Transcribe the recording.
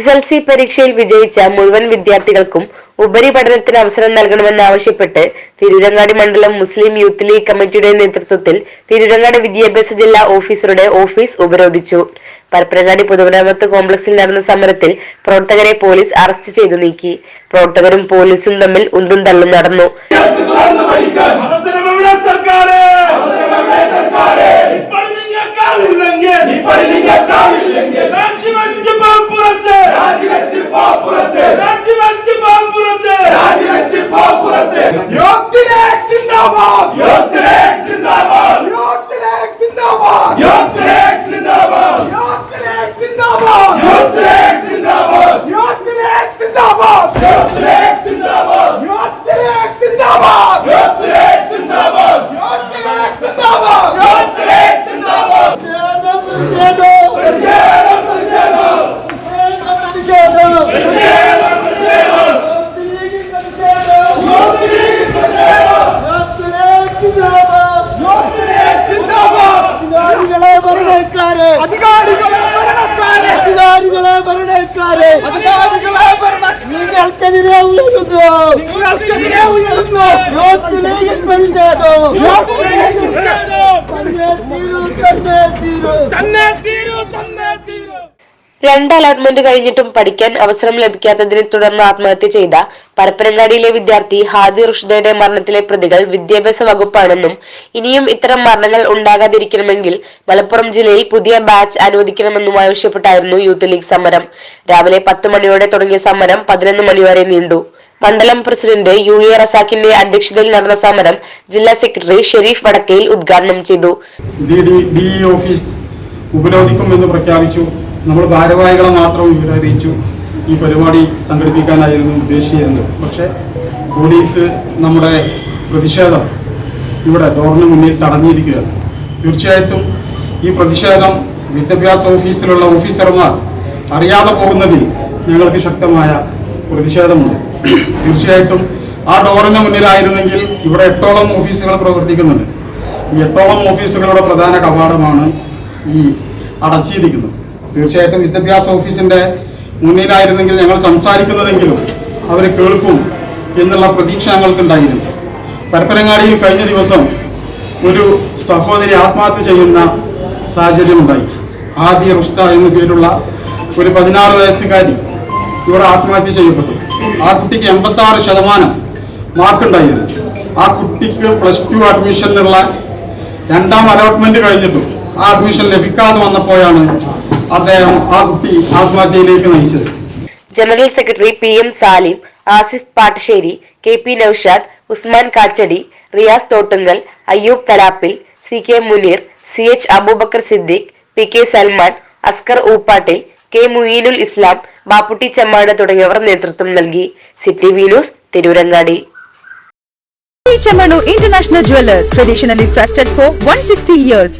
SSLC പരീക്ഷയിൽ വിജയിച്ച മുഴുവൻ വിദ്യാർത്ഥികൾക്കും ഉപരിപഠനത്തിന് അവസരം നൽകണമെന്നാവശ്യപ്പെട്ട് തിരൂരങ്ങാടി മണ്ഡലം മുസ്ലിം യൂത്ത് ലീഗ് കമ്മിറ്റിയുടെ നേതൃത്വത്തിൽ തിരൂരങ്ങാടി വിദ്യാഭ്യാസ ജില്ലാ ഓഫീസറുടെ ഓഫീസ് ഉപരോധിച്ചു. പരപ്പനങ്ങാടി പൊതുമരാമത്ത് കോംപ്ലക്സിൽ നടന്ന സമരത്തിൽ പ്രവർത്തകരെ പോലീസ് അറസ്റ്റ് ചെയ്തു നീക്കി. പ്രവർത്തകരും പോലീസും തമ്മിൽ ഉന്തും തള്ളും നടന്നു. നിങ്ങൾക്കെതിരെ ഉയരുന്നു യൂത്ത് ലീഗിൽ പ്രതിഷേധം. രണ്ട് അലോട്ട്മെന്റ് കഴിഞ്ഞിട്ടും പഠിക്കാൻ അവസരം ലഭിക്കാത്തതിനെ തുടർന്ന് ആത്മഹത്യ ചെയ്ത പരപ്പനങ്ങാടിയിലെ വിദ്യാർത്ഥി ഹാദി റുഷ്ദയുടെ മരണത്തിലെ പ്രതികൾ വിദ്യാഭ്യാസ വകുപ്പാണെന്നും ഇനിയും ഇത്തരം മരണങ്ങൾ ഉണ്ടാകാതിരിക്കണമെങ്കിൽ മലപ്പുറം ജില്ലയിൽ പുതിയ ബാച്ച് അനുവദിക്കണമെന്നും ആവശ്യപ്പെട്ടായിരുന്നു യൂത്ത് ലീഗ് സമരം. രാവിലെ 10 മണിയോടെ തുടങ്ങിയ സമരം 11 മണിവരെ നീണ്ടു. മണ്ഡലം പ്രസിഡന്റ് UA റസാഖിന്റെ അധ്യക്ഷതയിൽ നടന്ന സമരം ജില്ലാ സെക്രട്ടറി ഷെരീഫ് വടക്കയിൽ ഉദ്ഘാടനം ചെയ്തു. ഓഫീസ് ഉപരോധിക്കുമെന്ന് പ്രഖ്യാപിച്ചു. നമ്മൾ ഭാരവാഹികളെ മാത്രം വിവരറിയിച്ചു. ഈ പരിപാടി സംഘടിപ്പിക്കാനായിരുന്നു ഉദ്ദേശിച്ചിരുന്നത്. പക്ഷേ പോലീസ് നമ്മുടെ പ്രതിഷേധം ഇവിടെ ഡോറിന് മുന്നിൽ തടഞ്ഞിരിക്കുകയാണ്. തീർച്ചയായിട്ടും ഈ പ്രതിഷേധം വിദ്യാഭ്യാസ ഓഫീസിലുള്ള ഓഫീസർമാർ അറിയാതെ പോകുന്നതിൽ ഞങ്ങൾക്ക് ശക്തമായ പ്രതിഷേധമുണ്ട്. തീർച്ചയായിട്ടും ആ ഡോറിന് മുന്നിലായിരുന്നെങ്കിൽ ഇവിടെ 8ഓളം ഓഫീസുകൾ പ്രവർത്തിക്കുന്നുണ്ട്. ഈ 8ഓളം ഓഫീസുകളുടെ പ്രധാന കവാടമാണ് ഈ അടച്ചിരിക്കുന്നത്. തീർച്ചയായിട്ടും വിദ്യാഭ്യാസ ഓഫീസിന്റെ മുന്നിലായിരുന്നെങ്കിൽ ഞങ്ങൾ സംസാരിക്കുന്നതെങ്കിലും അവർ കേൾക്കും എന്നുള്ള പ്രതീക്ഷ ഞങ്ങൾക്കുണ്ടായിരുന്നു. പരപ്പനങ്ങാടിയിൽ കഴിഞ്ഞ ദിവസം ഒരു സഹോദരി ആത്മഹത്യ ചെയ്യുന്ന സാഹചര്യമുണ്ടായി. ഹാദി റുഷ്ദ എന്നു പേരുള്ള ഒരു 16 വയസ്സുകാരി ഇവിടെ ആത്മഹത്യ ചെയ്യപ്പെട്ടു. ആ കുട്ടിക്ക് 86% മാർക്കുണ്ടായിരുന്നു. ആ കുട്ടിക്ക് +2 അഡ്മിഷനുള്ള 2ാം അലോട്ട്മെന്റ് കഴിഞ്ഞിട്ടും ആ അഡ്മിഷൻ ലഭിക്കാതെ വന്നപ്പോഴാണ് അദ്ദേഹം ആ കുട്ടി ആത്മഹത്യയിലേക്ക് നയിച്ചത്. General secretary PM Salim, Asif Pattassery, KP Noushad, Usman Kachadi, Riyas Thottungal, Ayyub Thalappil, CK Muneer, CH Abubakar Siddique, PK Salman, Askar Ooppattil, K Mueenul Islam, Bapputty Chemmad തുടങ്ങിയവർ നേതൃത്വം നൽകി. CTV news Tirurangadi. Chemmanu International Jewelers, traditionally trusted for 160 years.